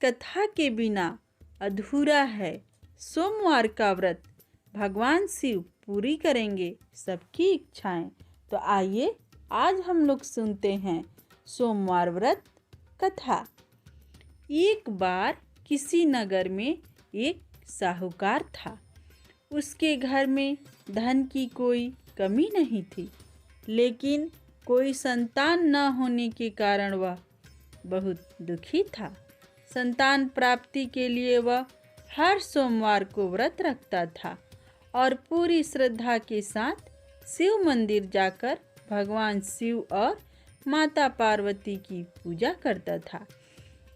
कथा के बिना अधूरा है सोमवार का व्रत। भगवान शिव पूरी करेंगे सबकी इच्छाएं। तो आइए आज हम लोग सुनते हैं सोमवार व्रत कथा। एक बार किसी नगर में एक साहूकार था। उसके घर में धन की कोई कमी नहीं थी, लेकिन कोई संतान न होने के कारण वह बहुत दुखी था। संतान प्राप्ति के लिए वह हर सोमवार को व्रत रखता था और पूरी श्रद्धा के साथ शिव मंदिर जाकर भगवान शिव और माता पार्वती की पूजा करता था।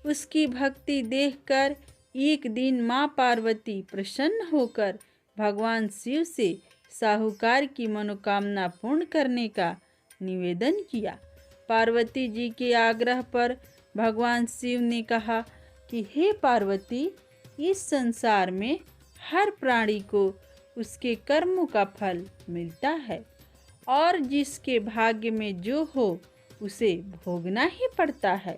उसकी भक्ति देखकर एक दिन माँ पार्वती प्रसन्न होकर भगवान शिव से साहूकार की मनोकामना पूर्ण करने का निवेदन किया। पार्वती जी के आग्रह पर भगवान शिव ने कहा कि हे पार्वती, इस संसार में हर प्राणी को उसके कर्मों का फल मिलता है और जिसके भाग्य में जो हो उसे भोगना ही पड़ता है।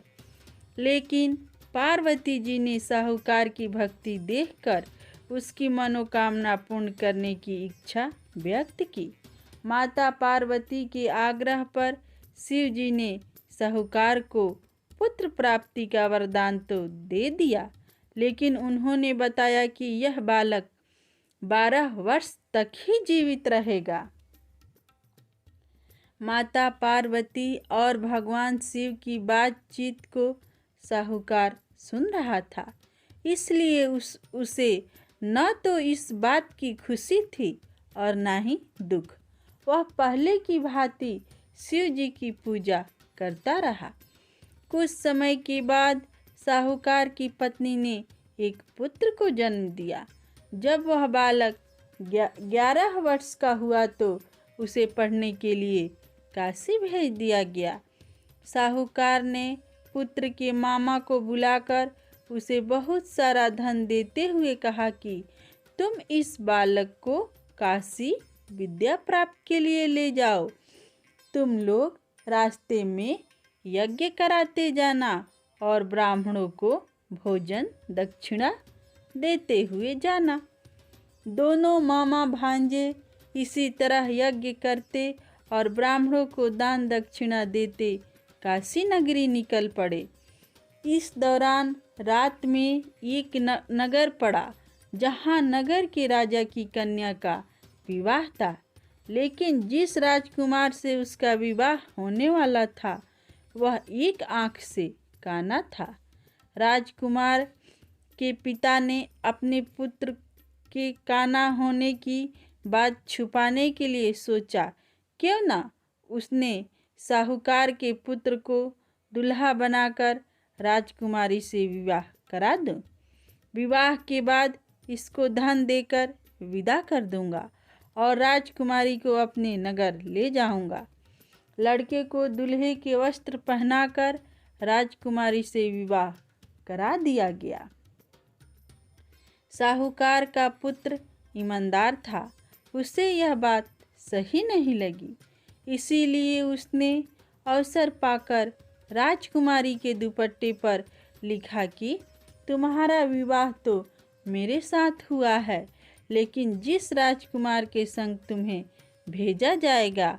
लेकिन पार्वती जी ने साहूकार की भक्ति देखकर उसकी मनोकामना पूर्ण करने की इच्छा व्यक्त की। माता पार्वती के आग्रह पर शिव जी ने साहूकार को पुत्र प्राप्ति का वरदान तो दे दिया, लेकिन उन्होंने बताया कि यह बालक 12 वर्ष तक ही जीवित रहेगा। माता पार्वती और भगवान शिव की बातचीत को साहूकार सुन रहा था, इसलिए उसे न तो इस बात की खुशी थी और न ही दुख। वह पहले की भांति शिव जी की पूजा करता रहा। कुछ समय के बाद साहूकार की पत्नी ने एक पुत्र को जन्म दिया। जब वह बालक 11 वर्ष का हुआ तो उसे पढ़ने के लिए काशी भेज दिया गया। साहूकार ने पुत्र के मामा को बुलाकर उसे बहुत सारा धन देते हुए कहा कि तुम इस बालक को काशी विद्या प्राप्त के लिए ले जाओ। तुम लोग रास्ते में यज्ञ कराते जाना और ब्राह्मणों को भोजन दक्षिणा देते हुए जाना। दोनों मामा भांजे इसी तरह यज्ञ करते और ब्राह्मणों को दान दक्षिणा देते काशी नगरी निकल पड़े। इस दौरान रात में एक नगर पड़ा जहां नगर के राजा की कन्या का विवाह था, लेकिन जिस राजकुमार से उसका विवाह होने वाला था वह एक आंख से काना था। राजकुमार के पिता ने अपने पुत्र के काना होने की बात छुपाने के लिए सोचा, क्यों ना उसने साहूकार के पुत्र को दुल्हा बनाकर राजकुमारी से विवाह करा दूं। विवाह के बाद इसको धन देकर विदा कर दूंगा और राजकुमारी को अपने नगर ले जाऊंगा। लड़के को दूल्हे के वस्त्र पहनाकर राजकुमारी से विवाह करा दिया गया। साहूकार का पुत्र ईमानदार था, उसे यह बात सही नहीं लगी, इसीलिए उसने अवसर पाकर राजकुमारी के दुपट्टे पर लिखा कि तुम्हारा विवाह तो मेरे साथ हुआ है, लेकिन जिस राजकुमार के संग तुम्हें भेजा जाएगा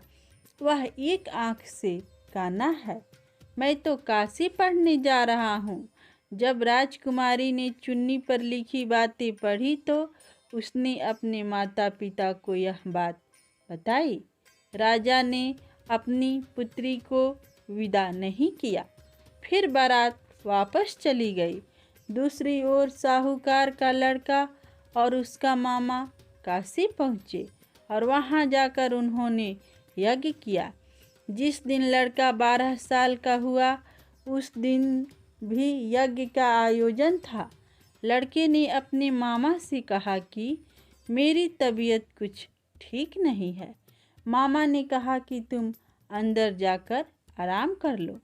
वह एक आंख से काना है। मैं तो काशी पढ़ने जा रहा हूँ। जब राजकुमारी ने चुन्नी पर लिखी बातें पढ़ी तो उसने अपने माता पिता को यह बात बताई। राजा ने अपनी पुत्री को विदा नहीं किया, फिर बारात वापस चली गई। दूसरी ओर साहूकार का लड़का और उसका मामा काशी पहुँचे और वहाँ जाकर उन्होंने यज्ञ किया। जिस दिन लड़का 12 साल का हुआ उस दिन भी यज्ञ का आयोजन था। लड़के ने अपने मामा से कहा कि मेरी तबीयत कुछ ठीक नहीं है। मामा ने कहा कि तुम अंदर जाकर आराम कर लो।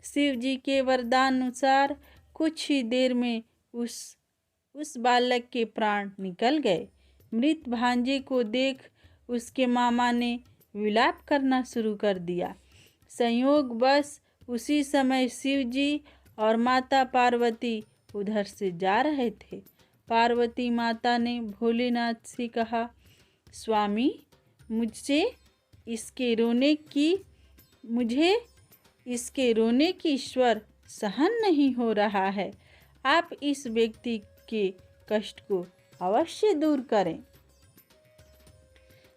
शिव जी के वरदान अनुसार कुछ ही देर में उस बालक के प्राण निकल गए। मृत भांजे को देख उसके मामा ने विलाप करना शुरू कर दिया। संयोगवश उसी समय शिव जी और माता पार्वती उधर से जा रहे थे। पार्वती माता ने भोलेनाथ से कहा, स्वामी, मुझे इसके रोने की स्वर सहन नहीं हो रहा है। आप इस व्यक्ति के कष्ट को अवश्य दूर करें।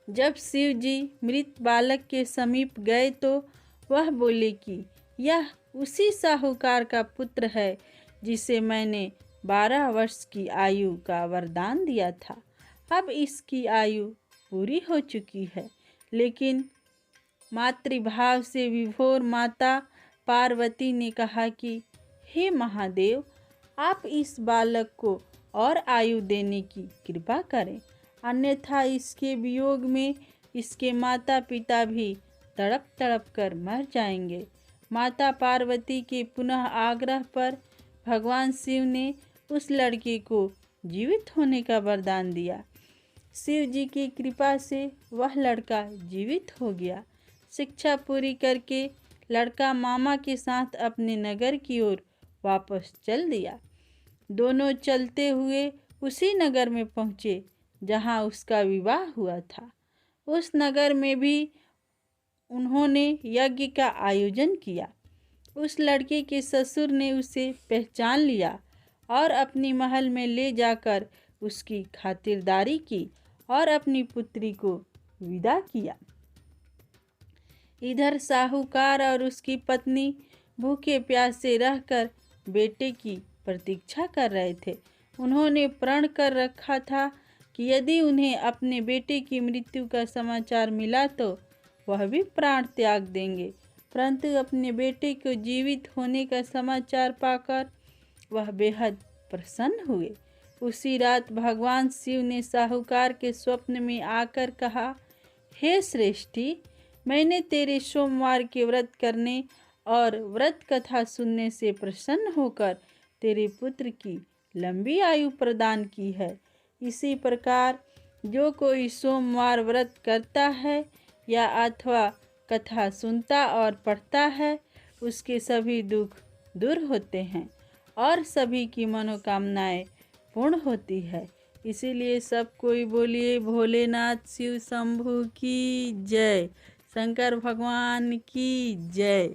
जब शिव जी मृत बालक के समीप गए तो वह बोले कि यह उसी साहूकार का पुत्र है जिसे मैंने 12 वर्ष की आयु का वरदान दिया था। अब इसकी आयु पूरी हो चुकी है। लेकिन मातृभाव से विभोर माता पार्वती ने कहा कि हे महादेव, आप इस बालक को और आयु देने की कृपा करें, अन्यथा इसके वियोग में इसके माता पिता भी तड़प तड़प कर मर जाएंगे। माता पार्वती के पुनः आग्रह पर भगवान शिव ने उस लड़के को जीवित होने का वरदान दिया। शिव जी की कृपा से वह लड़का जीवित हो गया। शिक्षा पूरी करके लड़का मामा के साथ अपने नगर की ओर वापस चल दिया। दोनों चलते हुए उसी नगर में पहुँचे जहाँ उसका विवाह हुआ था। उस नगर में भी उन्होंने यज्ञ का आयोजन किया। उस लड़के के ससुर ने उसे पहचान लिया और अपनी महल में ले जाकर उसकी खातिरदारी की और अपनी पुत्री को विदा किया। इधर साहूकार और उसकी पत्नी भूखे प्यासे रहकर बेटे की प्रतीक्षा कर रहे थे। उन्होंने प्रण कर रखा था कि यदि उन्हें अपने बेटे की मृत्यु का समाचार मिला तो वह भी प्राण त्याग देंगे। परंतु अपने बेटे को जीवित होने का समाचार पाकर वह बेहद प्रसन्न हुए। उसी रात भगवान शिव ने साहूकार के स्वप्न में आकर कहा, हे श्रेष्ठी, मैंने तेरे सोमवार के व्रत करने और व्रत कथा सुनने से प्रसन्न होकर तेरे पुत्र की लंबी आयु प्रदान की है। इसी प्रकार जो कोई सोमवार व्रत करता है या अथवा कथा सुनता और पढ़ता है, उसके सभी दुख दूर होते हैं और सभी की मनोकामनाएं पूर्ण होती है। इसीलिए सब कोई बोलिए भोलेनाथ शिव शंभू की जय, शंकर भगवान की जय।